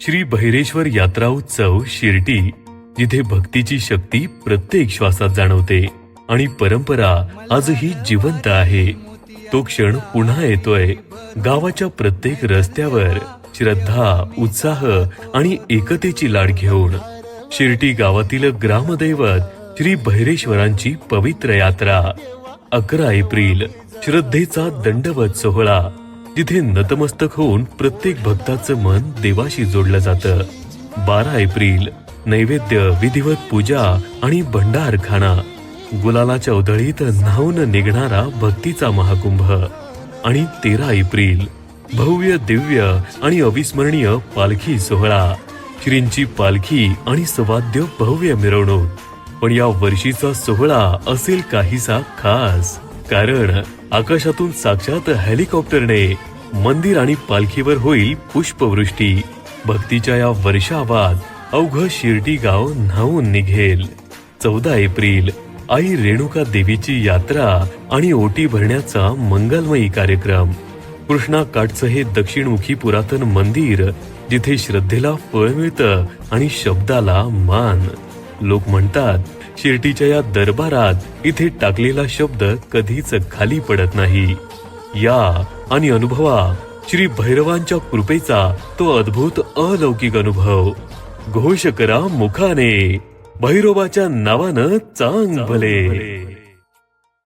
श्री भैरेश्वर यात्रा उत्सव शिर्टी, जिथे भक्तीची शक्ती प्रत्येक श्वासात जाणवते आणि परंपरा आजही जिवंत आहे। तो क्षण पुन्हा येतोय। गावाच्या प्रत्येक रस्त्यावर श्रद्धा, उत्साह आणि एकतेची लाट घेऊन शिर्टी गावातील ग्रामदैवत श्री भैरेश्वरांची पवित्र यात्रा। 11 एप्रिल श्रद्धेचा दंडवत सोहळा, जिथे नतमस्तक होऊन प्रत्येक भक्ताचं मन देवाशी जोडलं जातं। 12 एप्रिल नैवेद्य, विधिवत पूजा आणि भंडारखाना, गुलालाच्या उधळीत न्हाऊन निघणारा भक्तीचा महाकुंभ। आणि 13 एप्रिल भव्य, दिव्य आणि अविस्मरणीय पालखी सोहळा, श्रींची पालखी आणि सवाद्य भव्य मिरवणूक। पण या वर्षीचा सोहळा असेल काहीसा खास, कारण आकाशातून साक्षात हेलिकॉप्टरने मंदिर आणि पालखीवर होईल पुष्पवृष्टी। भक्तीच्या या वर्षावात अवघं शिर्डी गाव न्हाऊन निघेल। 14 एप्रिल आई रेणुका देवीची यात्रा आणि ओटी भरण्याचा मंगलमयी कार्यक्रम। कृष्णा काठचं हे दक्षिणमुखी पुरातन मंदिर, जिथे श्रद्धेला फळ मिळतं आणि शब्दाला मान। लोक म्हणतात, शिर्टीच्या या दरबारात इथे टाकलेला शब्द कधीच खाली पडत नाही। या आणि अनुभवा श्री भैरवांच्या कृपेचा तो अद्भुत अलौकिक अनुभव। घोष करा मुखाने, भैरोबाच्या नावानं चांग भले।